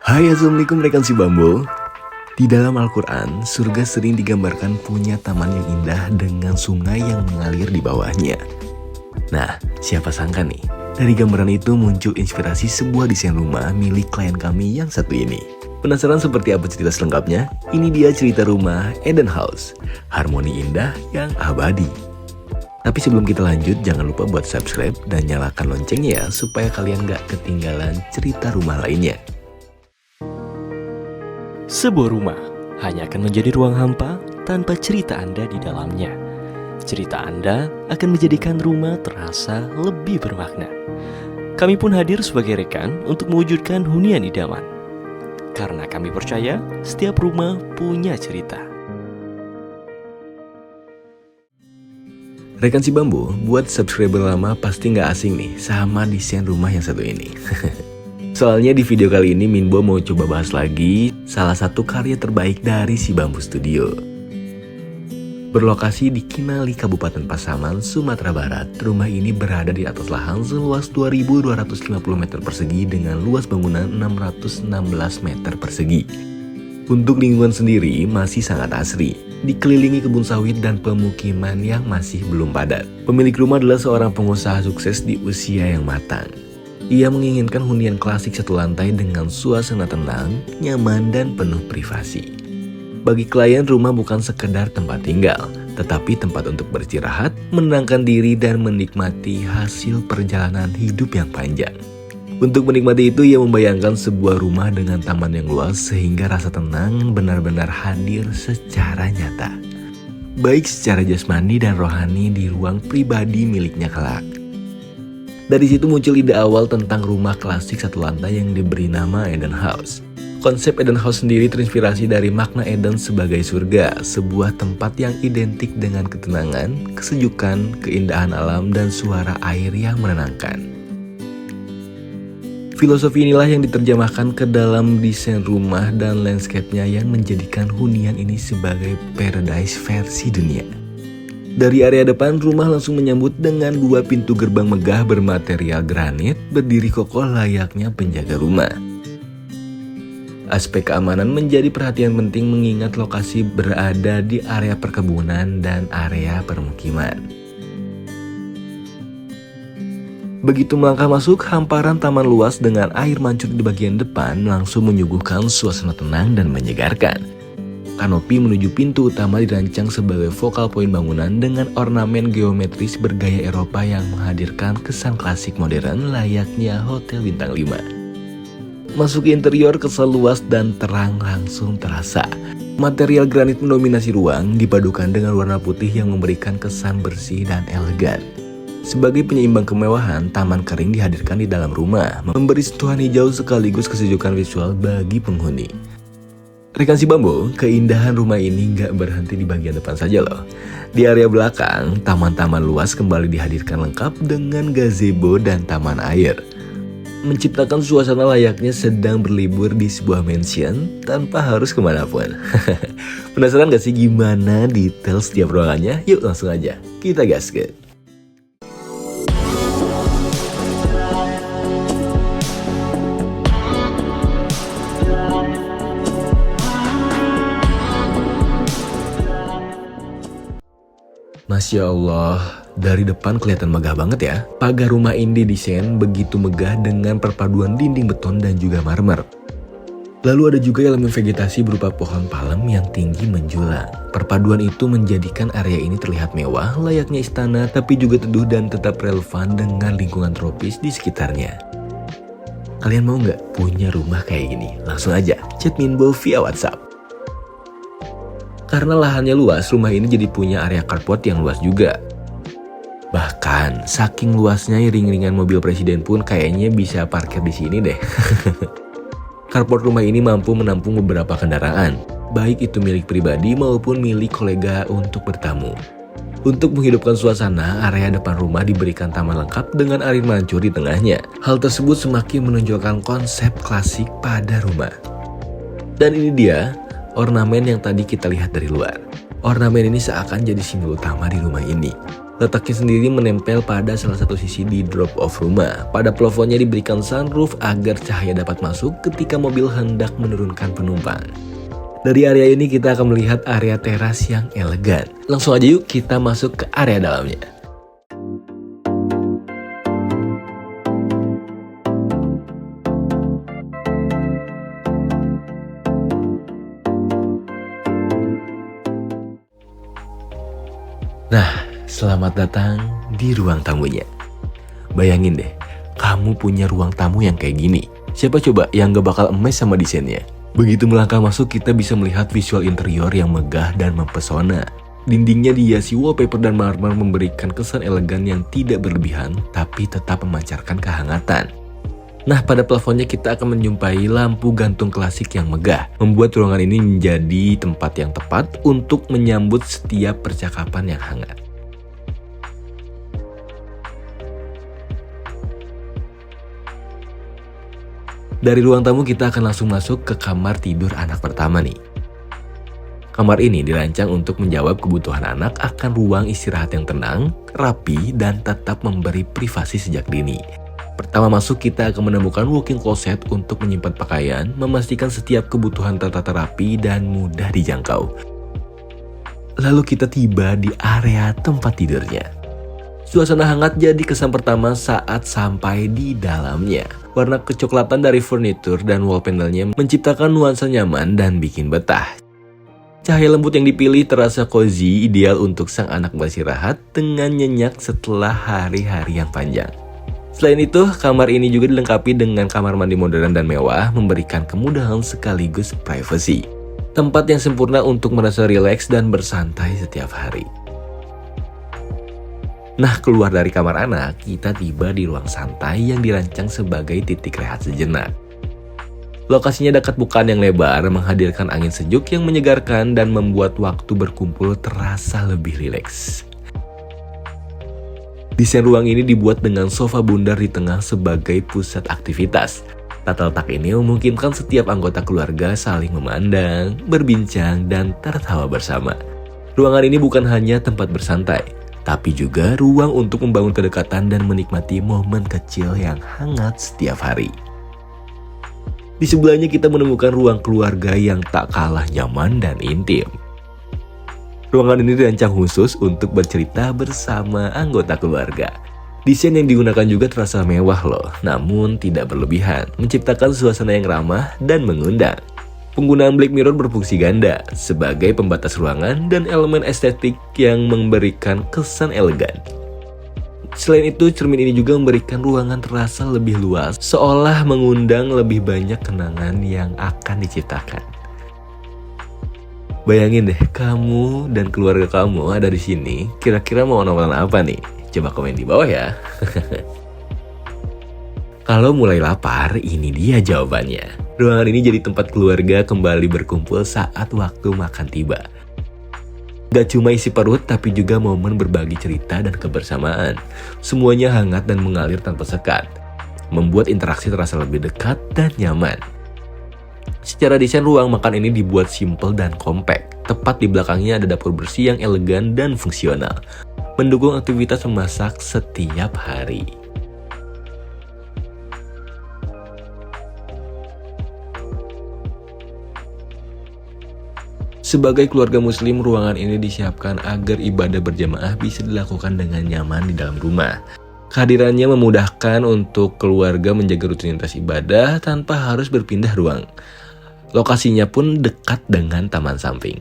Hai, assalamualaikum rekan si Bambo. Di dalam Al-Quran, surga sering digambarkan punya taman yang indah dengan sungai yang mengalir di bawahnya. Nah, siapa sangka nih, dari gambaran itu muncul inspirasi sebuah desain rumah milik klien kami yang satu ini. Penasaran seperti apa cerita selengkapnya? Ini dia cerita rumah Eden House, harmoni indah yang abadi. Tapi sebelum kita lanjut, jangan lupa buat subscribe dan nyalakan loncengnya ya, supaya kalian gak ketinggalan cerita rumah lainnya. Sebuah rumah hanya akan menjadi ruang hampa tanpa cerita Anda di dalamnya. Cerita Anda akan menjadikan rumah terasa lebih bermakna. Kami pun hadir sebagai rekan untuk mewujudkan hunian idaman. Karena kami percaya setiap rumah punya cerita. Rekan si Bambo, buat subscriber lama pasti nggak asing nih sama desain rumah yang satu ini. Soalnya di video kali ini Minbo mau coba bahas lagi salah satu karya terbaik dari si Bambo Studio. Berlokasi di Kinali, Kabupaten Pasaman, Sumatera Barat, rumah ini berada di atas lahan seluas 2.250 meter persegi dengan luas bangunan 616 meter persegi. Untuk lingkungan sendiri masih sangat asri, dikelilingi kebun sawit dan pemukiman yang masih belum padat. Pemilik rumah adalah seorang pengusaha sukses di usia yang matang. Ia menginginkan hunian klasik satu lantai dengan suasana tenang, nyaman, dan penuh privasi. Bagi klien, rumah bukan sekedar tempat tinggal, tetapi tempat untuk beristirahat, menenangkan diri, dan menikmati hasil perjalanan hidup yang panjang. Untuk menikmati itu, ia membayangkan sebuah rumah dengan taman yang luas sehingga rasa tenang benar-benar hadir secara nyata. Baik secara jasmani dan rohani di ruang pribadi miliknya kelak. Dari situ muncul ide awal tentang rumah klasik satu lantai yang diberi nama Eden House. Konsep Eden House sendiri terinspirasi dari makna Eden sebagai surga, sebuah tempat yang identik dengan ketenangan, kesejukan, keindahan alam, dan suara air yang menenangkan. Filosofi inilah yang diterjemahkan ke dalam desain rumah dan landscape-nya yang menjadikan hunian ini sebagai paradise versi dunia. Dari area depan, rumah langsung menyambut dengan dua pintu gerbang megah bermaterial granit berdiri kokoh layaknya penjaga rumah. Aspek keamanan menjadi perhatian penting mengingat lokasi berada di area perkebunan dan area permukiman. Begitu melangkah masuk, hamparan taman luas dengan air mancur di bagian depan langsung menyuguhkan suasana tenang dan menyegarkan. Kanopi menuju pintu utama dirancang sebagai focal point bangunan dengan ornamen geometris bergaya Eropa yang menghadirkan kesan klasik modern layaknya hotel bintang 5. Masuk ke interior, kesan luas dan terang langsung terasa. Material granit mendominasi ruang dipadukan dengan warna putih yang memberikan kesan bersih dan elegan. Sebagai penyeimbang kemewahan, taman kering dihadirkan di dalam rumah, memberi sentuhan hijau sekaligus kesejukan visual bagi penghuni. Rekan si Bambo, keindahan rumah ini nggak berhenti di bagian depan saja loh. Di area belakang, taman-taman luas kembali dihadirkan lengkap dengan gazebo dan taman air. Menciptakan suasana layaknya sedang berlibur di sebuah mansion tanpa harus kemanapun. Penasaran gak sih gimana detail setiap ruangannya? Yuk langsung aja, kita gasket. Masya Allah, dari depan kelihatan megah banget ya. Pagar rumah ini didesain begitu megah dengan perpaduan dinding beton dan juga marmer. Lalu ada juga elemen vegetasi berupa pohon palem yang tinggi menjulang. Perpaduan itu menjadikan area ini terlihat mewah, layaknya istana, tapi juga teduh dan tetap relevan dengan lingkungan tropis di sekitarnya. Kalian mau nggak punya rumah kayak gini? Langsung aja chat Minbo via WhatsApp. Karena lahannya luas, rumah ini jadi punya area carport yang luas juga. Bahkan, saking luasnya iring-iringan mobil presiden pun kayaknya bisa parkir di sini deh. Carport rumah ini mampu menampung beberapa kendaraan, baik itu milik pribadi maupun milik kolega untuk bertamu. Untuk menghidupkan suasana, area depan rumah diberikan taman lengkap dengan air mancur di tengahnya. Hal tersebut semakin menunjukkan konsep klasik pada rumah. Dan ini dia ornamen yang tadi kita lihat dari luar. Ornamen ini seakan jadi simbol utama di rumah ini. Letaknya sendiri menempel pada salah satu sisi di drop-off rumah. Pada plafonnya diberikan sunroof agar cahaya dapat masuk ketika mobil hendak menurunkan penumpang. Dari area ini kita akan melihat area teras yang elegan. Langsung aja yuk kita masuk ke area dalamnya. Nah, selamat datang di ruang tamunya. Bayangin deh, kamu punya ruang tamu yang kayak gini. Siapa coba yang gak bakal emes sama desainnya? Begitu melangkah masuk, kita bisa melihat visual interior yang megah dan mempesona. Dindingnya dihiasi wallpaper dan marmer memberikan kesan elegan yang tidak berlebihan, tapi tetap memancarkan kehangatan. Nah, pada plafonnya kita akan menjumpai lampu gantung klasik yang megah, membuat ruangan ini menjadi tempat yang tepat untuk menyambut setiap percakapan yang hangat. Dari ruang tamu kita akan langsung masuk ke kamar tidur anak pertama nih. Kamar ini dirancang untuk menjawab kebutuhan anak akan ruang istirahat yang tenang, rapi, dan tetap memberi privasi sejak dini. Pertama masuk kita akan menemukan walk-in closet untuk menyimpan pakaian, memastikan setiap kebutuhan tertata rapi dan mudah dijangkau. Lalu kita tiba di area tempat tidurnya. Suasana hangat jadi kesan pertama saat sampai di dalamnya. Warna kecoklatan dari furnitur dan wall panelnya menciptakan nuansa nyaman dan bikin betah. Cahaya lembut yang dipilih terasa cozy, ideal untuk sang anak beristirahat dengan nyenyak setelah hari-hari yang panjang. Selain itu, kamar ini juga dilengkapi dengan kamar mandi modern dan mewah, memberikan kemudahan sekaligus privacy. Tempat yang sempurna untuk merasa rileks dan bersantai setiap hari. Nah, keluar dari kamar anak, kita tiba di ruang santai yang dirancang sebagai titik rehat sejenak. Lokasinya dekat bukaan yang lebar, menghadirkan angin sejuk yang menyegarkan dan membuat waktu berkumpul terasa lebih rileks. Desain ruang ini dibuat dengan sofa bundar di tengah sebagai pusat aktivitas. Tata letak ini memungkinkan setiap anggota keluarga saling memandang, berbincang, dan tertawa bersama. Ruangan ini bukan hanya tempat bersantai, tapi juga ruang untuk membangun kedekatan dan menikmati momen kecil yang hangat setiap hari. Di sebelahnya kita menemukan ruang keluarga yang tak kalah nyaman dan intim. Ruangan ini dirancang khusus untuk bercerita bersama anggota keluarga. Desain yang digunakan juga terasa mewah loh, namun tidak berlebihan, menciptakan suasana yang ramah dan mengundang. Penggunaan black mirror berfungsi ganda sebagai pembatas ruangan dan elemen estetik yang memberikan kesan elegan. Selain itu, cermin ini juga memberikan ruangan terasa lebih luas, seolah mengundang lebih banyak kenangan yang akan diciptakan. Bayangin deh, kamu dan keluarga kamu ada di sini, kira-kira mau nonton apa nih? Coba komen di bawah ya. Kalau mulai lapar, ini dia jawabannya. Ruangan ini jadi tempat keluarga kembali berkumpul saat waktu makan tiba. Gak cuma isi perut, tapi juga momen berbagi cerita dan kebersamaan. Semuanya hangat dan mengalir tanpa sekat, membuat interaksi terasa lebih dekat dan nyaman. Secara desain, ruang makan ini dibuat simple dan kompak. Tepat di belakangnya ada dapur bersih yang elegan dan fungsional, mendukung aktivitas memasak setiap hari. Sebagai keluarga muslim, ruangan ini disiapkan agar ibadah berjamaah bisa dilakukan dengan nyaman di dalam rumah. Kehadirannya memudahkan untuk keluarga menjaga rutinitas ibadah tanpa harus berpindah ruang. Lokasinya pun dekat dengan taman samping,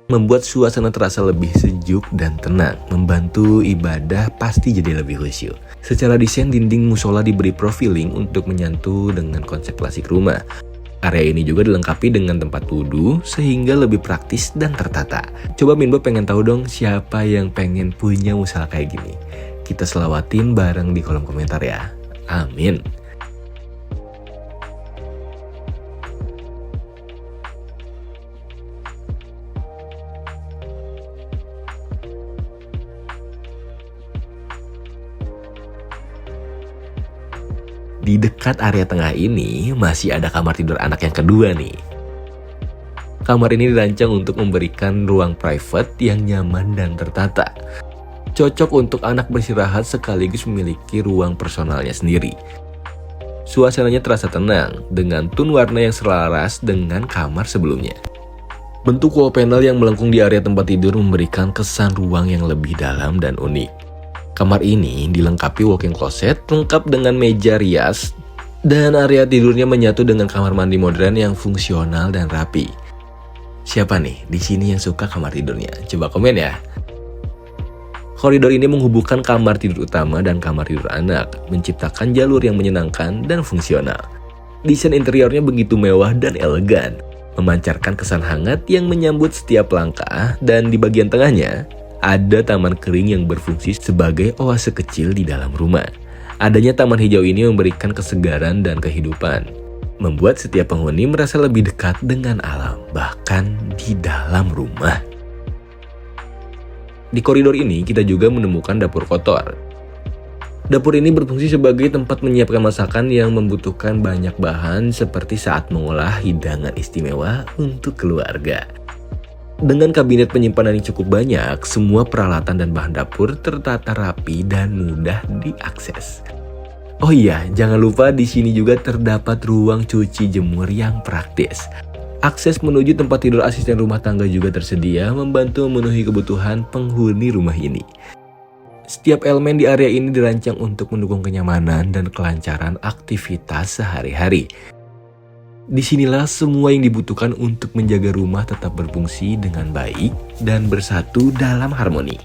membuat suasana terasa lebih sejuk dan tenang, membantu ibadah pasti jadi lebih khusyuk. Secara desain, dinding musola diberi profiling untuk menyatu dengan konsep klasik rumah. Area ini juga dilengkapi dengan tempat wudhu sehingga lebih praktis dan tertata. Coba Minbo pengen tahu dong siapa yang pengen punya musola kayak gini. Kita selawatin bareng di kolom komentar ya. Amin. Di dekat area tengah ini masih ada kamar tidur anak yang kedua nih. Kamar ini dirancang untuk memberikan ruang private yang nyaman dan tertata. cocok untuk anak beristirahat sekaligus memiliki ruang personalnya sendiri. Suasananya terasa tenang dengan tone warna yang selaras dengan kamar sebelumnya. Bentuk wall panel yang melengkung di area tempat tidur memberikan kesan ruang yang lebih dalam dan unik. Kamar ini dilengkapi walk-in closet lengkap dengan meja rias dan area tidurnya menyatu dengan kamar mandi modern yang fungsional dan rapi. Siapa nih di sini yang suka kamar tidurnya? Coba komen ya. Koridor ini menghubungkan kamar tidur utama dan kamar tidur anak, menciptakan jalur yang menyenangkan dan fungsional. Desain interiornya begitu mewah dan elegan, memancarkan kesan hangat yang menyambut setiap langkah, dan di bagian tengahnya ada taman kering yang berfungsi sebagai oase kecil di dalam rumah. Adanya taman hijau ini memberikan kesegaran dan kehidupan, membuat setiap penghuni merasa lebih dekat dengan alam, bahkan di dalam rumah. Di koridor ini kita juga menemukan dapur kotor. Dapur ini berfungsi sebagai tempat menyiapkan masakan yang membutuhkan banyak bahan seperti saat mengolah hidangan istimewa untuk keluarga. Dengan kabinet penyimpanan yang cukup banyak, semua peralatan dan bahan dapur tertata rapi dan mudah diakses. Oh iya, jangan lupa di sini juga terdapat ruang cuci jemur yang praktis. Akses menuju tempat tidur asisten rumah tangga juga tersedia, membantu memenuhi kebutuhan penghuni rumah ini. Setiap elemen di area ini dirancang untuk mendukung kenyamanan dan kelancaran aktivitas sehari-hari. Disinilah semua yang dibutuhkan untuk menjaga rumah tetap berfungsi dengan baik dan bersatu dalam harmoni.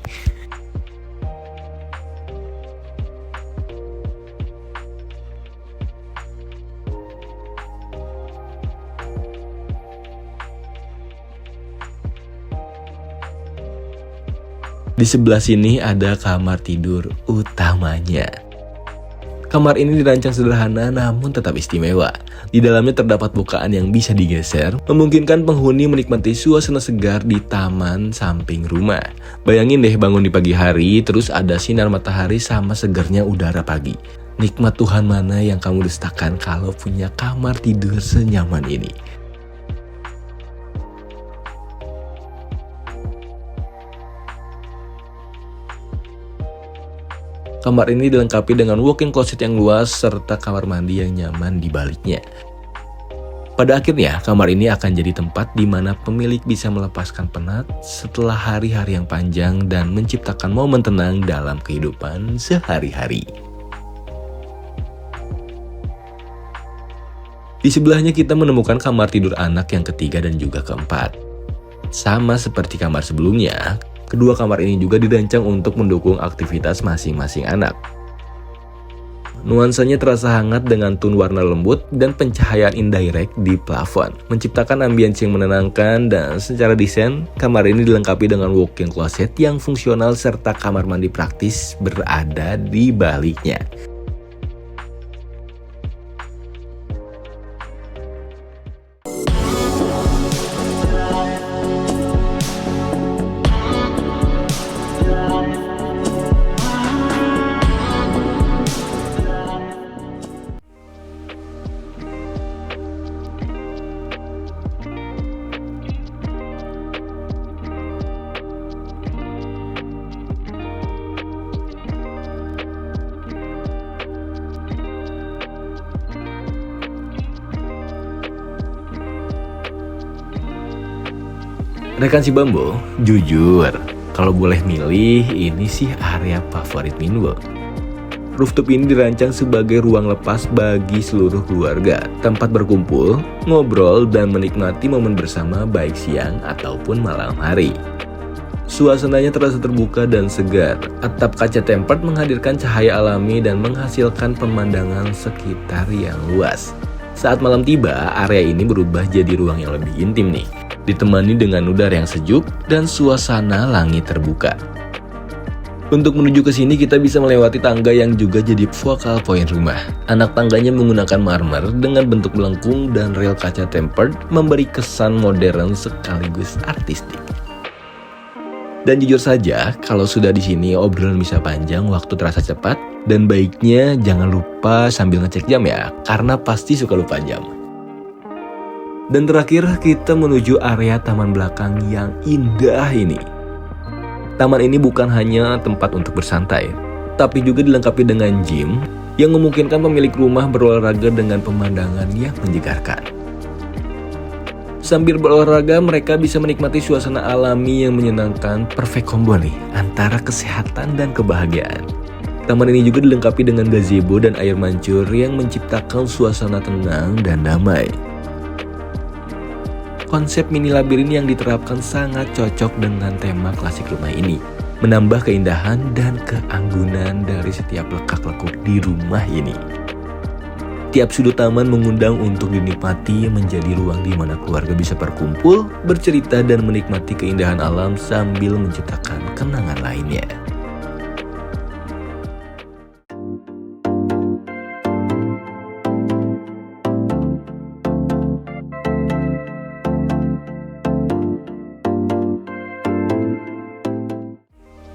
Di sebelah sini ada kamar tidur utamanya. Kamar ini dirancang sederhana namun tetap istimewa. Di dalamnya terdapat bukaan yang bisa digeser, memungkinkan penghuni menikmati suasana segar di taman samping rumah. Bayangin deh bangun di pagi hari, terus ada sinar matahari sama segarnya udara pagi. Nikmat Tuhan mana yang kamu dustakan kalau punya kamar tidur senyaman ini. Kamar ini dilengkapi dengan walk-in closet yang luas serta kamar mandi yang nyaman di baliknya. Pada akhirnya, kamar ini akan jadi tempat di mana pemilik bisa melepaskan penat setelah hari-hari yang panjang dan menciptakan momen tenang dalam kehidupan sehari-hari. Di sebelahnya kita menemukan kamar tidur anak yang ketiga dan juga keempat. Sama seperti kamar sebelumnya, kedua kamar ini juga dirancang untuk mendukung aktivitas masing-masing anak. Nuansanya terasa hangat dengan tone warna lembut dan pencahayaan indirect di plafon, menciptakan ambience yang menenangkan. Dan secara desain, kamar ini dilengkapi dengan walk-in closet yang fungsional serta kamar mandi praktis berada di baliknya. Rekan si Bambo, jujur, kalau boleh milih, ini sih area favorit Minwo. Rooftop ini dirancang sebagai ruang lepas bagi seluruh keluarga, tempat berkumpul, ngobrol, dan menikmati momen bersama baik siang ataupun malam hari. Suasananya terasa terbuka dan segar. Atap kaca tempered menghadirkan cahaya alami dan menghasilkan pemandangan sekitar yang luas. Saat malam tiba, area ini berubah jadi ruang yang lebih intim nih, ditemani dengan udara yang sejuk dan suasana langit terbuka. Untuk menuju ke sini kita bisa melewati tangga yang juga jadi focal point rumah. Anak tangganya menggunakan marmer dengan bentuk melengkung dan rel kaca tempered memberi kesan modern sekaligus artistik. Dan jujur saja, kalau sudah di sini obrolan bisa panjang, waktu terasa cepat, dan baiknya jangan lupa sambil ngecek jam ya, karena pasti suka lupa jam. Dan terakhir kita menuju area taman belakang yang indah ini. Taman ini bukan hanya tempat untuk bersantai, tapi juga dilengkapi dengan gym yang memungkinkan pemilik rumah berolahraga dengan pemandangan yang menyegarkan. Sambil berolahraga, mereka bisa menikmati suasana alami yang menyenangkan, perfect combo nih antara kesehatan dan kebahagiaan. Taman ini juga dilengkapi dengan gazebo dan air mancur yang menciptakan suasana tenang dan damai. Konsep mini labirin yang diterapkan sangat cocok dengan tema klasik rumah ini, menambah keindahan dan keanggunan dari setiap lekak-lekuk di rumah ini. Tiap sudut taman mengundang untuk dinikmati, menjadi ruang di mana keluarga bisa berkumpul, bercerita, dan menikmati keindahan alam sambil menciptakan kenangan lainnya.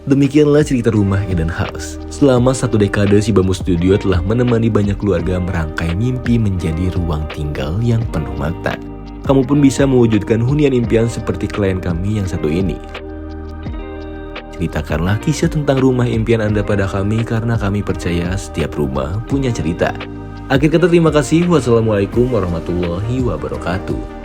Demikianlah cerita rumah Eden House. Selama 1 dekade, si Bambu Studio telah menemani banyak keluarga merangkai mimpi menjadi ruang tinggal yang penuh makna. Kamu pun bisa mewujudkan hunian impian seperti klien kami yang satu ini. Ceritakanlah kisah tentang rumah impian Anda pada kami, karena kami percaya setiap rumah punya cerita. Akhir kata, terima kasih. Wassalamualaikum warahmatullahi wabarakatuh.